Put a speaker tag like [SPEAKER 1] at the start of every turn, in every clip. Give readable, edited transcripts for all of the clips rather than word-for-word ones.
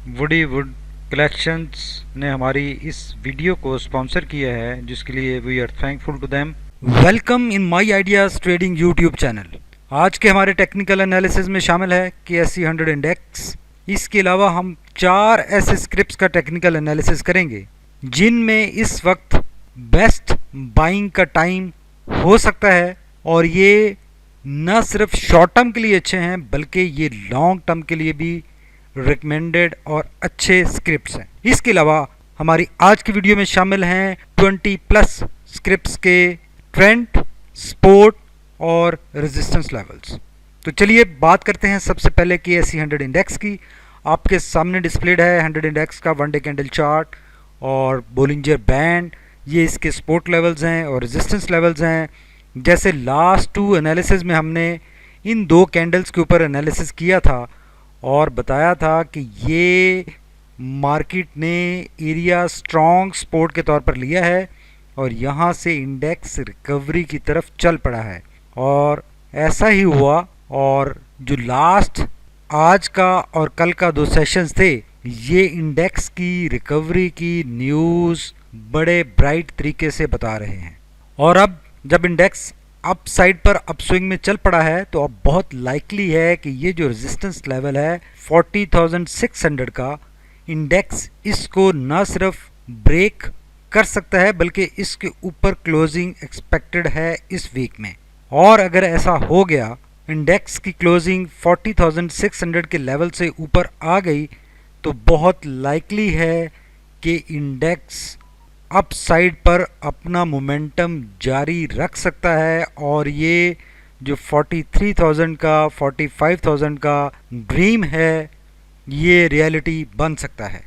[SPEAKER 1] Woody would collections ने हमारी इस वीडियो को स्पॉन्सर किया है, जिसके लिए we are thankful to them. Welcome in my ideas trading YouTube channel. आज के हमारे टेक्निकल एनालिसिस में शामिल है KSE 100 इंडेक्स। इसके अलावा हम 4 ऐसे स्क्रिप्ट्स का टेक्निकल एनालिसिस करेंगे जिनमें इस वक्त बेस्ट बाइंग का टाइम हो सकता है, और ये न सिर्फ शॉर्ट टर्म के लिए अच्छे हैं बल्कि ये लॉन्ग टर्म के लिए भी रिकमेंडेड और अच्छे स्क्रिप्ट्स हैं। इसके अलावा हमारी आज की वीडियो में शामिल हैं 20+ स्क्रिप्ट्स के ट्रेंड, सपोर्ट और रेजिस्टेंस लेवल्स। तो चलिए बात करते हैं सबसे पहले KSE 100 इंडेक्स की। आपके सामने डिस्प्लेड है 100 इंडेक्स का 1 डे कैंडल चार्ट और बोलिंजर बैंड। ये इसके सपोर्ट लेवल्स हैं और रेजिस्टेंस लेवल्स हैं। जैसे लास्ट 2 एनालिसिस में हमने इन 2 कैंडल्स के ऊपर एनालिसिस किया था और बताया था कि ये मार्केट ने एरिया स्ट्रॉन्ग सपोर्ट के तौर पर लिया है और यहाँ से इंडेक्स रिकवरी की तरफ चल पड़ा है, और ऐसा ही हुआ। और जो लास्ट आज का और कल का 2 सेशंस थे, ये इंडेक्स की रिकवरी की न्यूज़ बड़े ब्राइट तरीके से बता रहे हैं। और अब जब इंडेक्स अप साइड पर अपस्विंग में चल पड़ा है, तो अब बहुत लाइकली है कि ये जो रेजिस्टेंस लेवल है 40,600 का, इंडेक्स इसको न सिर्फ ब्रेक कर सकता है बल्कि इसके ऊपर क्लोजिंग एक्सपेक्टेड है इस वीक में। और अगर ऐसा हो गया, इंडेक्स की क्लोजिंग 40,600 के लेवल से ऊपर आ गई, तो बहुत लाइकली है कि इंडेक्स अप साइड पर अपना मोमेंटम जारी रख सकता है और ये जो 43,000 का 45,000 का ड्रीम है, ये रियलिटी बन सकता है।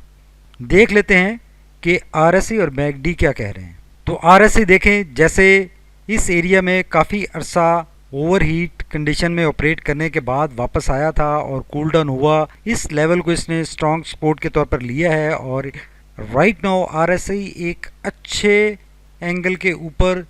[SPEAKER 1] देख लेते हैं कि RSI और MACD क्या कह रहे हैं। तो RSI देखें, जैसे इस एरिया में काफ़ी अरसा ओवरहीट कंडीशन में ऑपरेट करने के बाद वापस आया था और कूल डाउन हुआ। इस लेवल को इसने स्ट्रॉन्ग सपोर्ट के तौर पर लिया है और राइट नाउ RSI एक अच्छे एंगल के ऊपर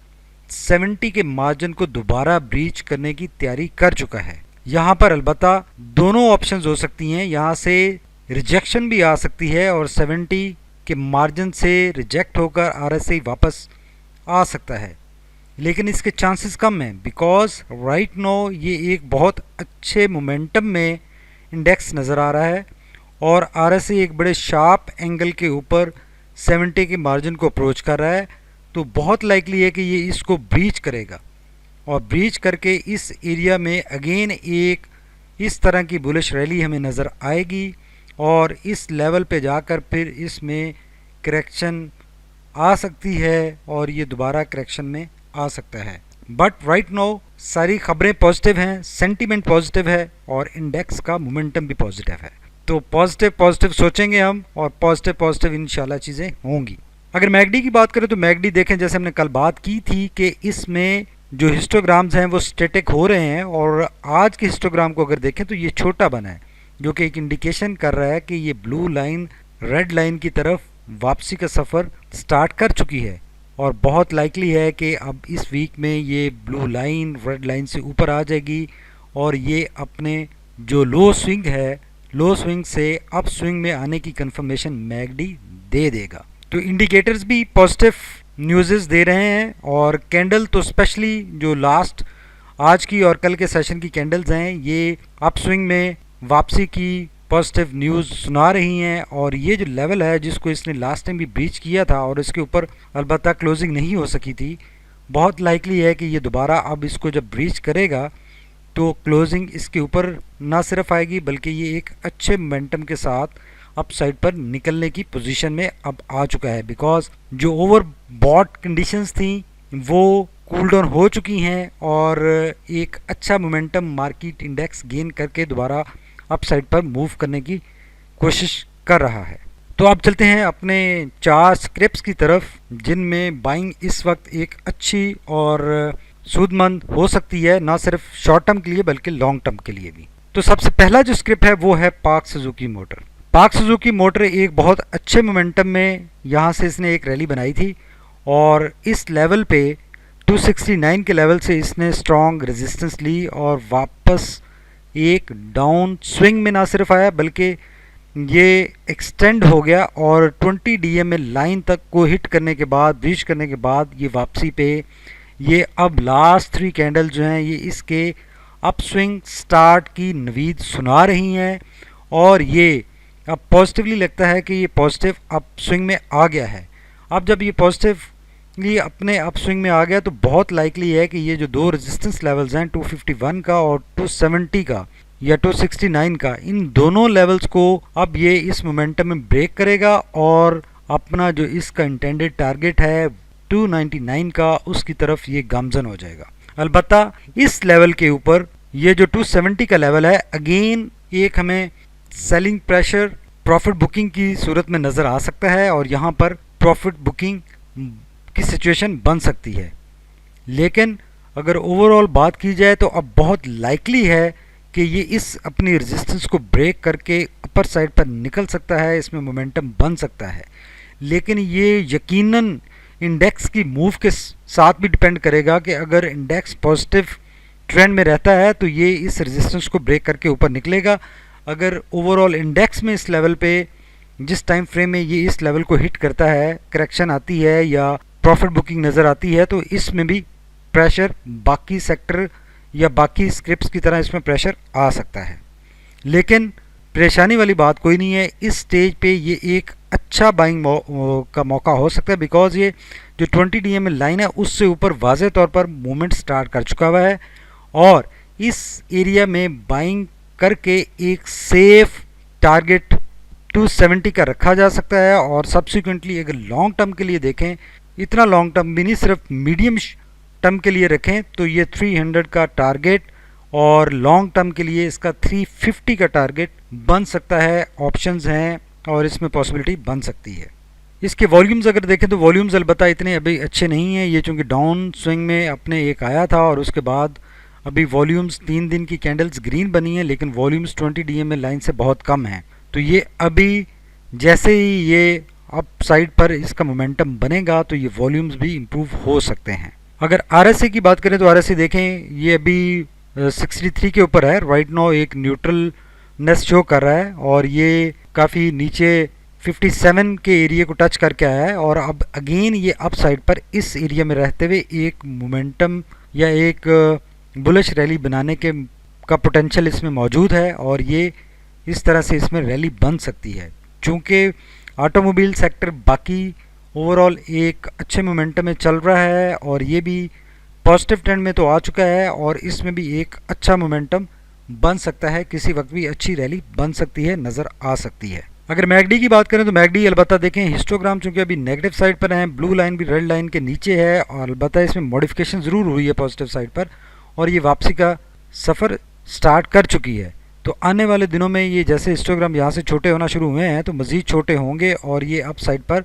[SPEAKER 1] 70 के मार्जिन को दोबारा ब्रीच करने की तैयारी कर चुका है। यहाँ पर अलबत्ता दोनों ऑप्शंस हो सकती हैं, यहाँ से रिजेक्शन भी आ सकती है और 70 के मार्जिन से रिजेक्ट होकर RSI वापस आ सकता है, लेकिन इसके चांसेस कम हैं बिकॉज राइट नाउ ये एक बहुत अच्छे मोमेंटम में इंडेक्स नज़र आ रहा है और RSI एक बड़े शार्प एंगल के ऊपर 70 के मार्जिन को अप्रोच कर रहा है। तो बहुत लाइकली है कि ये इसको ब्रीच करेगा और ब्रीच करके इस एरिया में अगेन एक इस तरह की बुलिश रैली हमें नज़र आएगी और इस लेवल पे जाकर फिर इसमें करेक्शन आ सकती है और ये दोबारा करेक्शन में आ सकता है। बट राइट नाउ सारी खबरें पॉजिटिव हैं, सेंटीमेंट पॉजिटिव है और इंडेक्स का मोमेंटम भी पॉजिटिव है। तो पॉजिटिव सोचेंगे हम और पॉजिटिव इंशाल्लाह चीज़ें होंगी। अगर MACD की बात करें तो MACD देखें, जैसे हमने कल बात की थी कि इसमें जो हिस्टोग्राम्स हैं वो स्टैटिक हो रहे हैं, और आज के हिस्टोग्राम को अगर देखें तो ये छोटा बना है, जो कि एक इंडिकेशन कर रहा है कि ये ब्लू लाइन रेड लाइन की तरफ वापसी का सफ़र स्टार्ट कर चुकी है और बहुत लाइकली है कि अब इस वीक में ये ब्लू लाइन रेड लाइन से ऊपर आ जाएगी और ये अपने जो लो स्विंग से अप स्विंग में आने की कंफर्मेशन MACD दे देगा। तो इंडिकेटर्स भी पॉजिटिव न्यूज़ दे रहे हैं और कैंडल तो स्पेशली जो लास्ट आज की और कल के सेशन की कैंडल्स हैं, ये अप स्विंग में वापसी की पॉजिटिव न्यूज़ सुना रही हैं। और ये जो लेवल है जिसको इसने लास्ट टाइम भी ब्रीच किया था और इसके ऊपर अलबत्ता क्लोजिंग नहीं हो सकी थी, बहुत लाइकली है कि ये दोबारा अब इसको जब ब्रीच करेगा तो क्लोजिंग इसके ऊपर ना सिर्फ आएगी बल्कि ये एक अच्छे मोमेंटम के साथ अप साइड पर निकलने की पोजीशन में अब आ चुका है, बिकॉज जो ओवर बॉट कंडीशंस थी वो कूल डाउन हो चुकी हैं और एक अच्छा मोमेंटम मार्केट इंडेक्स गेन करके दोबारा अप साइड पर मूव करने की कोशिश कर रहा है। तो अब चलते हैं अपने 4 स्क्रिप्ट्स की तरफ जिनमें बाइंग इस वक्त एक अच्छी और सूदमंद हो सकती है, ना सिर्फ शॉर्ट टर्म के लिए बल्कि लॉन्ग टर्म के लिए भी। तो सबसे पहला जो स्क्रिप्ट है वो है park Suzuki motor. Park Suzuki motor एक बहुत अच्छे मोमेंटम में यहाँ से इसने एक रैली बनाई थी और इस लेवल पे 269 के लेवल से इसने स्ट्रॉन्ग रेजिस्टेंस ली और वापस एक डाउन स्विंग में ना सिर्फ आया बल्कि ये एक्सटेंड हो गया और 20 DMA लाइन तक को हिट करने के बाद, ब्रीच करने के बाद ये वापसी पे ये अब लास्ट 3 कैंडल जो हैं ये इसके अपस्विंग स्टार्ट की नवीद सुना रही हैं और ये अब पॉजिटिवली लगता है कि ये पॉजिटिव अपस्विंग में आ गया है। अब जब ये पॉजिटिवली अपने अपस्विंग में आ गया तो बहुत लाइकली है कि ये जो दो रेजिस्टेंस लेवल्स हैं 251 का और 270 का या 269 का, इन दोनों लेवल्स को अब ये इस मोमेंटम में ब्रेक करेगा और अपना जो इसका इंटेंडेड टारगेट है 299 का उसकी तरफ ये गामजन हो जाएगा। अलबत्ता इस लेवल के ऊपर ये जो 270 का लेवल है अगेन एक हमें सेलिंग प्रेशर प्रॉफिट बुकिंग की सूरत में नज़र आ सकता है और यहाँ पर प्रॉफिट बुकिंग की सिचुएशन बन सकती है। लेकिन अगर ओवरऑल बात की जाए तो अब बहुत लाइकली है कि ये इस अपनी रेजिस्टेंस को ब्रेक करके अपर साइड पर निकल सकता है, इसमें मोमेंटम बन सकता है। लेकिन ये यकीनन इंडेक्स की मूव के साथ भी डिपेंड करेगा कि अगर इंडेक्स पॉजिटिव ट्रेंड में रहता है तो ये इस रेजिस्टेंस को ब्रेक करके ऊपर निकलेगा। अगर ओवरऑल इंडेक्स में इस लेवल पे जिस टाइम फ्रेम में ये इस लेवल को हिट करता है, करेक्शन आती है या प्रॉफिट बुकिंग नज़र आती है तो इसमें भी प्रेशर बाकी सेक्टर या बाकी स्क्रिप्ट्स की तरह इसमें प्रेशर आ सकता है। लेकिन परेशानी वाली बात कोई नहीं है, इस स्टेज पे ये एक अच्छा बाइंग का मौका हो सकता है बिकॉज ये जो 20 DMA लाइन है उससे ऊपर वाज़े तौर पर मूवमेंट स्टार्ट कर चुका हुआ है और इस एरिया में बाइंग करके एक सेफ टारगेट 270 का रखा जा सकता है। और सब्सिक्वेंटली अगर लॉन्ग टर्म के लिए देखें, इतना लॉन्ग टर्म भी नहीं, सिर्फ मीडियम टर्म के लिए रखें तो ये 300 का टारगेट और लॉन्ग टर्म के लिए इसका 350 का टारगेट बन सकता है। ऑप्शंस हैं और इसमें पॉसिबिलिटी बन सकती है। इसके वॉल्यूम्स अगर देखें तो वॉल्यूम्स अलबत्ता इतने अभी अच्छे नहीं हैं, ये चूँकि डाउन स्विंग में अपने एक आया था और उसके बाद अभी वॉल्यूम्स 3 दिन की कैंडल्स ग्रीन बनी हैं लेकिन वॉल्यूम्स 20 DMA लाइन से बहुत कम हैं। तो ये अभी जैसे ही ये अप साइड पर इसका मोमेंटम बनेगा तो ये वॉल्यूम्स भी इम्प्रूव हो सकते हैं। अगर RSI की बात करें तो RSI देखें ये अभी 63 के ऊपर है, राइट नाउ एक न्यूट्रलनेस शो कर रहा है और ये काफ़ी नीचे 57 के एरिया को टच करके आया है और अब अगेन ये अप साइड पर इस एरिया में रहते हुए एक मोमेंटम या एक बुलिश रैली बनाने के का पोटेंशियल इसमें मौजूद है और ये इस तरह से इसमें रैली बन सकती है। चूँकि ऑटोमोबाइल सेक्टर बाकी ओवरऑल एक अच्छे मोमेंटम में चल रहा है और ये भी पॉजिटिव ट्रेंड में तो आ चुका है और इसमें भी एक अच्छा मोमेंटम बन सकता है, किसी वक्त भी अच्छी रैली बन सकती है, नज़र आ सकती है। अगर मैकडी की बात करें तो मैकडी अलबत्ता देखें हिस्टोग्राम चूँकि अभी नेगेटिव साइड पर है, ब्लू लाइन भी रेड लाइन के नीचे है और अलबत्ता इसमें मॉडिफिकेशन ज़रूर हुई है पॉजिटिव साइड पर और ये वापसी का सफ़र स्टार्ट कर चुकी है। तो आने वाले दिनों में ये जैसे हिस्टोग्राम यहाँ से छोटे होना शुरू हुए हैं तो मज़ीद छोटे होंगे और ये अप साइड पर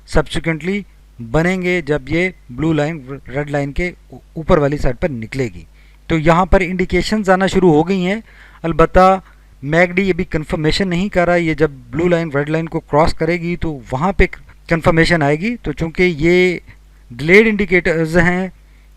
[SPEAKER 1] सब्सिक्वेंटली बनेंगे जब ये ब्लू लाइन रेड लाइन के ऊपर वाली साइड पर निकलेगी। तो यहाँ पर इंडिकेशंस आना शुरू हो गई हैं। अलबत्ता मैकडी अभी कंफर्मेशन नहीं कर रहा है, ये जब ब्लू लाइन रेड लाइन को क्रॉस करेगी तो वहाँ पे कंफर्मेशन आएगी। तो चूँकि ये डिलेड इंडिकेटर्स हैं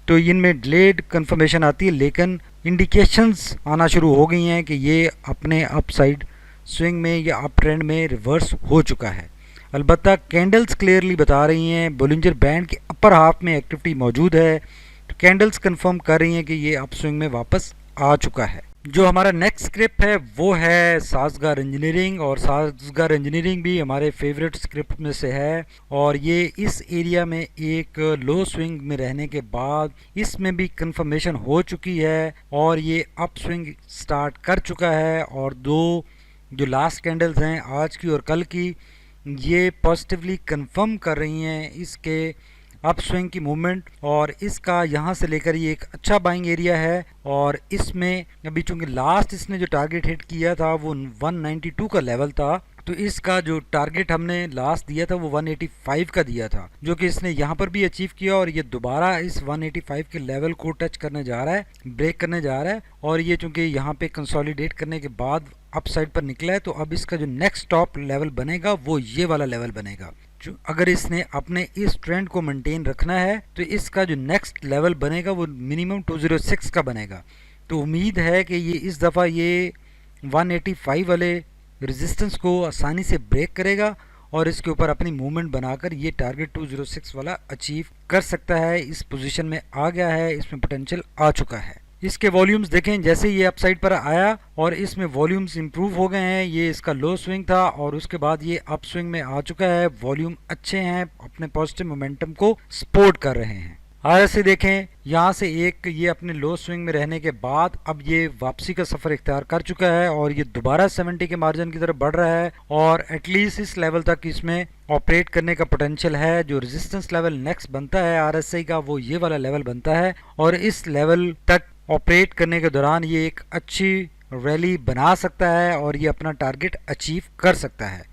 [SPEAKER 1] तो इनमें डिलेड कंफर्मेशन आती है लेकिन इंडिकेशंस आना शुरू हो गई हैं कि ये अपने अप साइड स्विंग में या अप ट्रेंड में रिवर्स हो चुका है। अलबत्ता कैंडल्स क्लियरली बता रही हैं बोलिंजर बैंड के अपर हाफ में एक्टिविटी मौजूद है, तो कैंडल्स कंफर्म कर रही हैं कि ये अप स्विंग में वापस आ चुका है। जो हमारा नेक्स्ट स्क्रिप्ट है वो है साज़गार इंजीनियरिंग और साज़गार इंजीनियरिंग भी हमारे फेवरेट स्क्रिप्ट में से है और ये इस एरिया में एक लो स्विंग में रहने के बाद इसमें भी कंफर्मेशन हो चुकी है और ये अप स्विंग स्टार्ट कर चुका है और दो जो लास्ट कैंडल्स हैं आज की और कल की ये पॉजिटिवली कंफर्म कर रही हैं इसके अप स्विंग की मूवमेंट और इसका यहाँ से लेकर ये एक अच्छा बाइंग एरिया है और इसमें अभी चूँकि लास्ट इसने जो टारगेट हिट किया था वो 192 का लेवल था, तो इसका जो टारगेट हमने लास्ट दिया था वो 185 का दिया था जो कि इसने यहाँ पर भी अचीव किया और ये दोबारा इस 185 के लेवल को टच करने जा रहा है, ब्रेक करने जा रहा है और ये चूँकि यहाँ पे कंसोलिडेट करने के बाद अप साइड पर निकला है तो अब इसका जो नेक्स्ट टॉप लेवल बनेगा वो ये वाला लेवल बनेगा। अगर इसने अपने इस ट्रेंड को मेंटेन रखना है तो इसका जो नेक्स्ट लेवल बनेगा वो मिनिमम 206 का बनेगा। तो उम्मीद है कि ये इस दफ़ा ये 185 वाले रेजिस्टेंस को आसानी से ब्रेक करेगा और इसके ऊपर अपनी मूवमेंट बनाकर ये टारगेट 206 वाला अचीव कर सकता है। इस पोजीशन में आ गया है, इसमें पोटेंशियल आ चुका है। इसके वॉल्यूम्स देखें, जैसे ये अपसाइड पर आया और इसमें वॉल्यूम्स इंप्रूव हो गए हैं। ये इसका लो स्विंग था और उसके बाद ये अप स्विंग में आ चुका है। वॉल्यूम अच्छे हैं, अपने पॉजिटिव मोमेंटम को सपोर्ट कर रहे हैं। RSI देखें, यहाँ से एक ये अपने लो स्विंग में रहने के बाद अब ये वापसी का सफर इख्तियार कर चुका है और ये दोबारा 70 के मार्जिन की तरफ बढ़ रहा है और एटलीस्ट इस लेवल तक इसमें ऑपरेट करने का पोटेंशियल है। जो रेजिस्टेंस लेवल नेक्स्ट बनता है RSI का, वो ये वाला लेवल बनता है और इस लेवल तक ऑपरेट करने के दौरान ये एक अच्छी रैली बना सकता है और ये अपना टारगेट अचीव कर सकता है।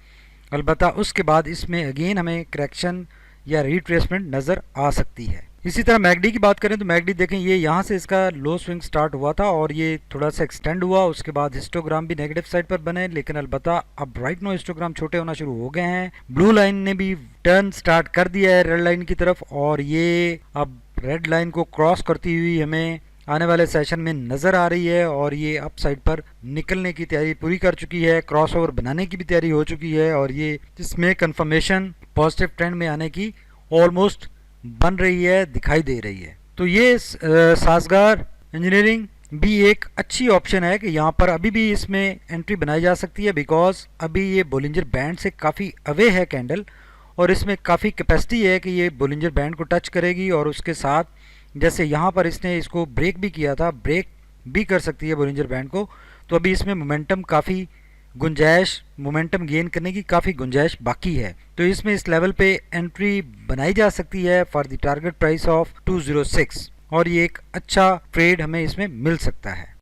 [SPEAKER 1] अलबत्ता उसके बाद इसमें अगेन हमें करेक्शन या रिट्रेसमेंट नज़र आ सकती है। इसी तरह मैकडी की बात करें तो मैकडी देखें, ये यहाँ से इसका लो स्विंग स्टार्ट हुआ था और ये थोड़ा सा एक्सटेंड हुआ। उसके बाद हिस्टोग्राम भी नेगेटिव साइड पर बने, लेकिन अलबत्ता अब राइट नो हिस्टोग्राम छोटे होना शुरू हो गए हैं। ब्लू लाइन ने भी टर्न स्टार्ट कर दिया है रेड लाइन की तरफ और ये अब रेड लाइन को क्रॉस करती हुई हमें आने वाले सेशन में नज़र आ रही है और ये अप साइड पर निकलने की तैयारी पूरी कर चुकी है। क्रॉसओवर बनाने की भी तैयारी हो चुकी है और ये इसमें कंफर्मेशन पॉजिटिव ट्रेंड में आने की ऑलमोस्ट बन रही है, दिखाई दे रही है। तो ये साजगार इंजीनियरिंग भी एक अच्छी ऑप्शन है कि यहाँ पर अभी भी इसमें एंट्री बनाई जा सकती है, बिकॉज अभी ये बोलिंजर बैंड से काफ़ी अवे है कैंडल और इसमें काफ़ी कैपेसिटी है कि ये बोलिंजर बैंड को टच करेगी और उसके साथ जैसे यहाँ पर इसने इसको ब्रेक भी किया था, ब्रेक भी कर सकती है बोलिंजर बैंड को। तो अभी इसमें मोमेंटम काफ़ी गुंजाइश, मोमेंटम गेन करने की काफ़ी गुंजाइश बाकी है। तो इसमें इस लेवल पे एंट्री बनाई जा सकती है for the target price of 206 और ये एक अच्छा ट्रेड हमें इसमें मिल सकता है।